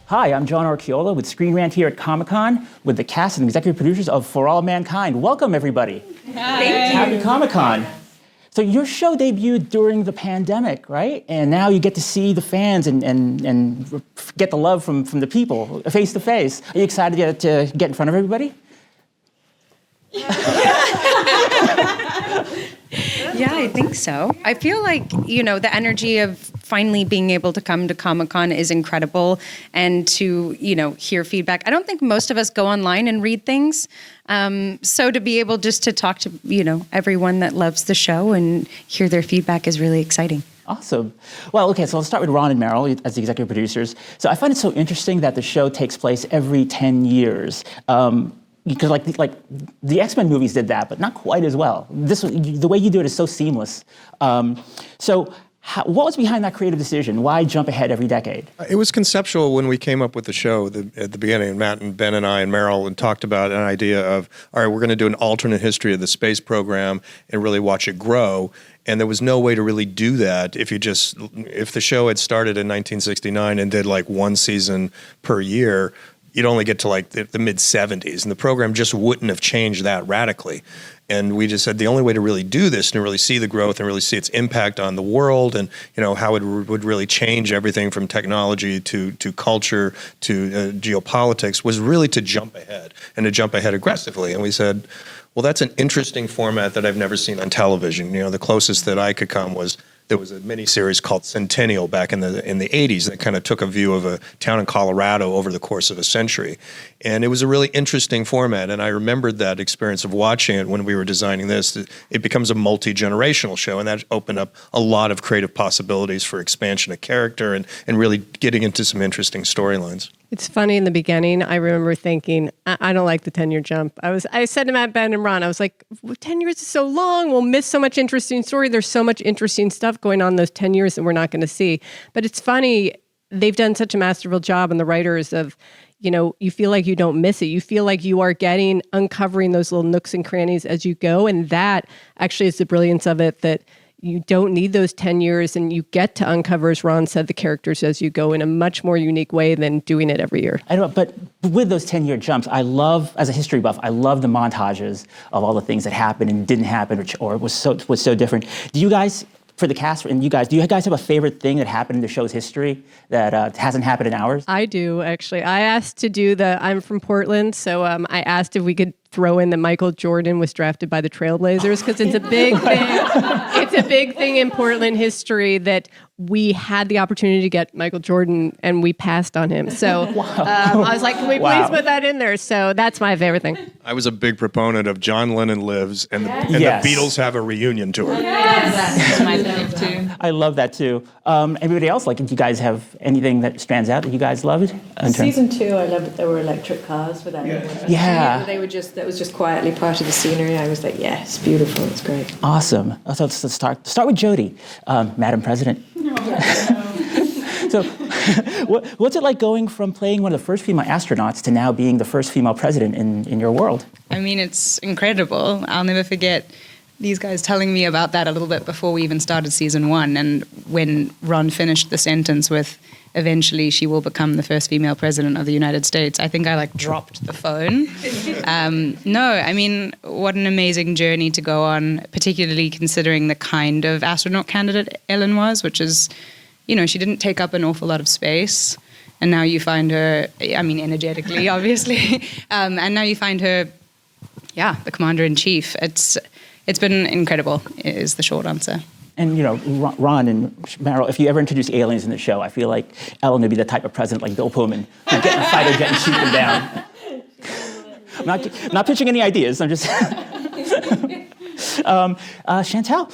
Hi, I'm John Archiola with Screen Rant here at Comic-Con with the cast and executive producers of For All Mankind. Welcome, everybody. Hi. Happy Comic-Con. So your show debuted during the pandemic, right? And now you get to see the fans and get the love from the people face to face. Are you excited to get in front of everybody? Yeah, I think so. I feel like, the energy of finally being able to come to Comic-Con is incredible, and to, hear feedback. I don't think most of us go online and read things. So to be able just to talk to, everyone that loves the show and hear their feedback is really exciting. Awesome. Well, okay, so I'll start with Ron and Meryl as the executive producers. So I find it so interesting that the show takes place every 10 years. Because like the X-Men movies did that, but not quite as well. The way you do it is so seamless. What was behind that creative decision? Why jump ahead every decade? It was conceptual when we came up with the show at the beginning. Matt and Ben and I and Meryl and talked about an idea of, all right, we're going to do an alternate history of the space program and really watch it grow. And there was no way to really do that if the show had started in 1969 and did like one season per year. You'd only get to like the mid-70s, and the program just wouldn't have changed that radically. And we just said the only way to really do this and really see the growth and really see its impact on the world and how it would really change everything from technology to culture to geopolitics was really to jump ahead and to jump ahead aggressively. And we said, well, that's an interesting format that I've never seen on television. The closest that I could come was there was a miniseries called Centennial back in the 80s that kind of took a view of a town in Colorado over the course of a century. And it was a really interesting format. And I remembered that experience of watching it when we were designing this. It becomes a multi-generational show, and that opened up a lot of creative possibilities for expansion of character and really getting into some interesting storylines. It's funny, in the beginning, I remember thinking, I don't like the 10-year jump. I said to Matt, Ben, and Ron, I was like, 10 years is so long. We'll miss so much interesting story. There's so much interesting stuff going on in those 10 years that we're not going to see. But it's funny, they've done such a masterful job, and the writers of, you feel like you don't miss it. You feel like you are uncovering those little nooks and crannies as you go. And that actually is the brilliance of it, that you don't need those 10 years, and you get to uncover, as Ron said, the characters as you go in a much more unique way than doing it every year. I know, but with those 10-year jumps, I love, as a history buff, I love the montages of all the things that happened and didn't happen, or was so different. Do you guys, for the cast and you guys, do you guys have a favorite thing that happened in the show's history that hasn't happened in ours? I do, actually. I asked to do I'm from Portland, so I asked if we could throw in that Michael Jordan was drafted by the Trailblazers, because it's a big thing. It's a big thing in Portland history that we had the opportunity to get Michael Jordan and we passed on him. So I was like, can we please put that in there? So that's my favorite thing. I was a big proponent of John Lennon Lives and the Beatles have a reunion tour. Yes. That's my favorite too. I love that too. Everybody else, do you guys have anything that stands out that you guys loved? Season 2, I loved that there were electric cars with that. Yeah. That was just quietly part of the scenery. I was like, yeah, it's beautiful, it's great. Awesome. So let's start with Jodie, Madam President. So what's it like going from playing one of the first female astronauts to now being the first female president in your world? I mean, it's incredible. I'll never forget these guys telling me about that a little bit before we even started season 1. And when Ron finished the sentence with, eventually she will become the first female president of the United States, I think I dropped the phone. No, I mean, what an amazing journey to go on, particularly considering the kind of astronaut candidate Ellen was, which is, she didn't take up an awful lot of space. And now you find her, energetically, obviously. And now you find her, the commander-in-chief. It's been incredible, is the short answer. And, Ron and Meryl, if you ever introduce aliens in the show, I feel like Ellen would be the type of president like Bill Pullman, who'd get in a fighter jet and shoot them down. I'm not pitching any ideas. I'm just... Chantal,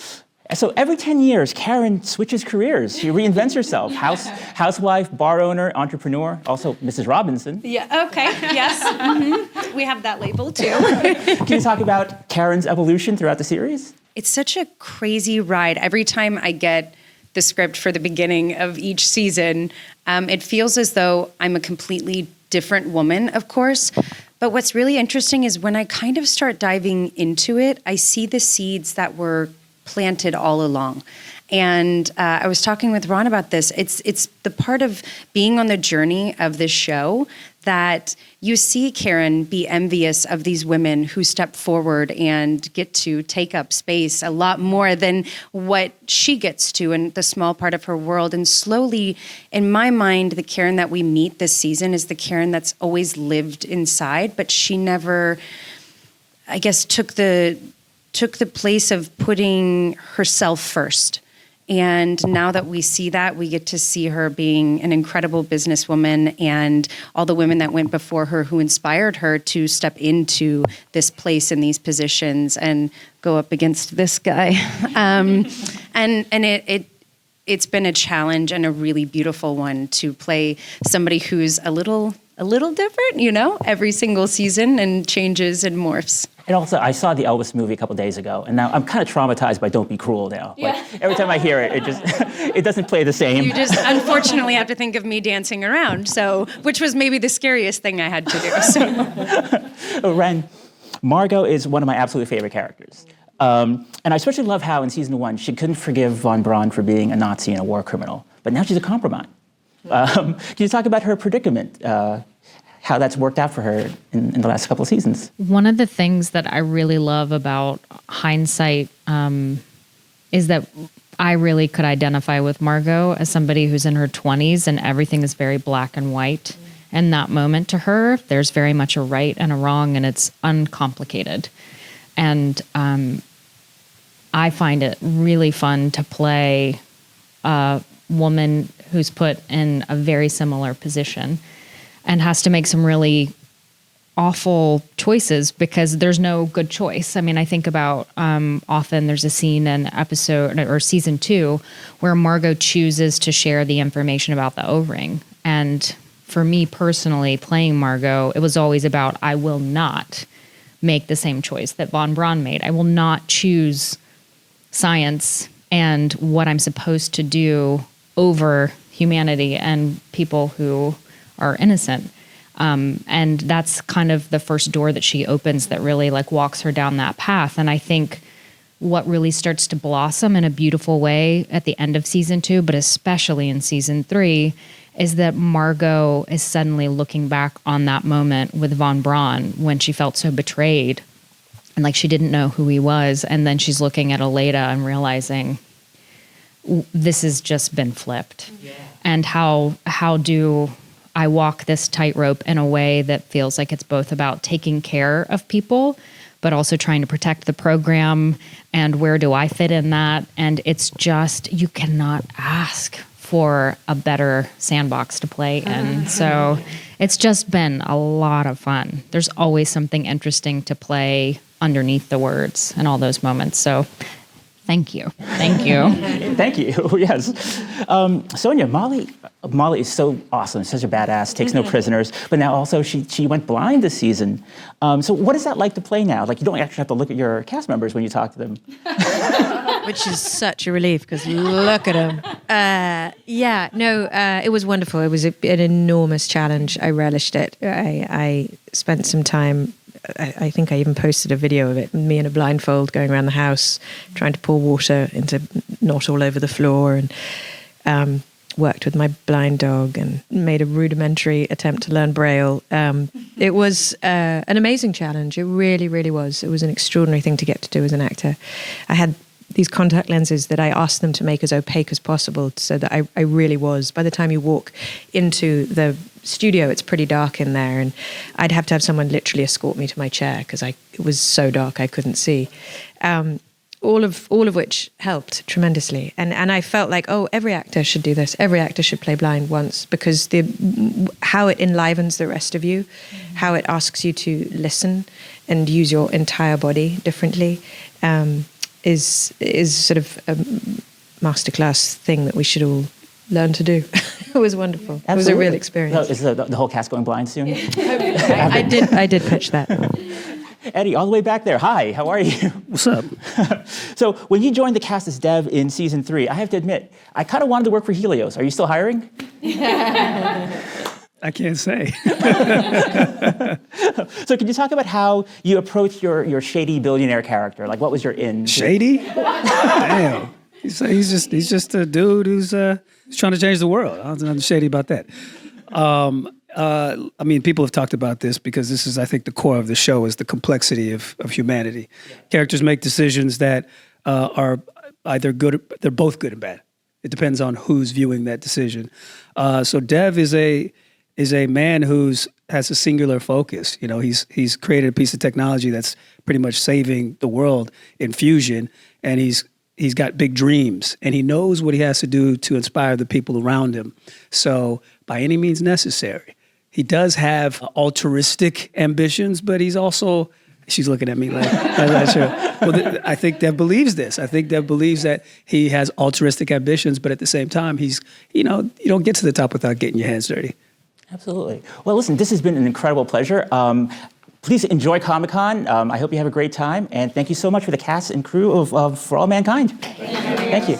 so every 10 years, Karen switches careers. She reinvents herself. Housewife, bar owner, entrepreneur, also Mrs. Robinson. Yeah, okay, yes. Mm-hmm. We have that label, too. Can you talk about Karen's evolution throughout the series? It's such a crazy ride. Every time I get the script for the beginning of each season, it feels as though I'm a completely different woman, of course. But what's really interesting is when I kind of start diving into it, I see the seeds that were planted all along. And I was talking with Ron about this. It's the part of being on the journey of this show that you see Karen be envious of these women who step forward and get to take up space a lot more than what she gets to in the small part of her world. And slowly, in my mind, the Karen that we meet this season is the Karen that's always lived inside, but she never, I guess, took the place of putting herself first. And now that we see that, we get to see her being an incredible businesswoman and all the women that went before her who inspired her to step into this place in these positions and go up against this guy. And it's been a challenge and a really beautiful one to play somebody who's a little different, every single season and changes and morphs. And also, I saw the Elvis movie a couple days ago, and now I'm kind of traumatized by Don't Be Cruel now. Yeah. Like, every time I hear it, it doesn't play the same. You just unfortunately have to think of me dancing around, which was maybe the scariest thing I had to do. So. Ren, Margot is one of my absolute favorite characters. And I especially love how in season 1, she couldn't forgive von Braun for being a Nazi and a war criminal, but now she's a compromise. Can you talk about her predicament? How that's worked out for her in the last couple of seasons. One of the things that I really love about hindsight is that I really could identify with Margot as somebody who's in her 20s and everything is very black and white. And that moment to her, there's very much a right and a wrong, and it's uncomplicated. And I find it really fun to play a woman who's put in a very similar position and has to make some really awful choices because there's no good choice. I mean, I think about often there's a scene in episode or season 2 where Margot chooses to share the information about the O-ring. And for me personally, playing Margot, it was always about I will not make the same choice that von Braun made. I will not choose science and what I'm supposed to do over humanity and people who are innocent. And that's kind of the first door that she opens that really walks her down that path. And I think what really starts to blossom in a beautiful way at the end of season 2, but especially in season 3, is that Margot is suddenly looking back on that moment with von Braun when she felt so betrayed and she didn't know who he was. And then she's looking at Aleda and realizing this has just been flipped. Yeah. And how do I walk this tightrope in a way that feels like it's both about taking care of people, but also trying to protect the program, and where do I fit in that? And it's just, you cannot ask for a better sandbox to play in. So it's just been a lot of fun. There's always something interesting to play underneath the words and all those moments. So thank you. Thank you. Thank you. Yes. Sonia, Molly is so awesome, such a badass, takes no prisoners, but now also she went blind this season. So what is that like to play now? You don't actually have to look at your cast members when you talk to them. Which is such a relief because look at them. It was wonderful. It was an enormous challenge. I relished it. I spent some time, I think I even posted a video of it, me in a blindfold going around the house, trying to pour water into not all over the floor, and worked with my blind dog and made a rudimentary attempt to learn Braille. It was an amazing challenge. It really, really was. It was an extraordinary thing to get to do as an actor. I had these contact lenses that I asked them to make as opaque as possible so that I really was. By the time you walk into the studio, it's pretty dark in there, and I'd have to have someone literally escort me to my chair because it was so dark I couldn't see. All of which helped tremendously, and I felt like, every actor should do this. Every actor should play blind once, because how it enlivens the rest of you, how it asks you to listen and use your entire body differently, is sort of a masterclass thing that we should all learn to do. It was wonderful. Absolutely. It was a real experience. So is the whole cast going blind soon? I did pitch that. Eddie, all the way back there. Hi, how are you? What's up? So when you joined the cast as Dev in season 3, I have to admit, I kind of wanted to work for Helios. Are you still hiring? I can't say. So can you talk about how you approach your shady billionaire character? What was your in? Shady? Damn. He's just a dude who's trying to change the world. I don't think nothing shady about that. I mean, people have talked about this because this is, I think, the core of the show is the complexity of humanity. Yeah. Characters make decisions that are either good, they're both good and bad. It depends on who's viewing that decision. So Dev is a man has a singular focus. You know, he's created a piece of technology that's pretty much saving the world in fusion, and he's got big dreams, and he knows what he has to do to inspire the people around him. So by any means necessary. He does have altruistic ambitions, but he's also, she's looking at me like, I'm not sure. Well, I think Dev believes this. I think Dev believes that he has altruistic ambitions, but at the same time, you don't get to the top without getting your hands dirty. Absolutely. Well, listen, this has been an incredible pleasure. Please enjoy Comic-Con. I hope you have a great time. And thank you so much for the cast and crew of For All Mankind. Thank you.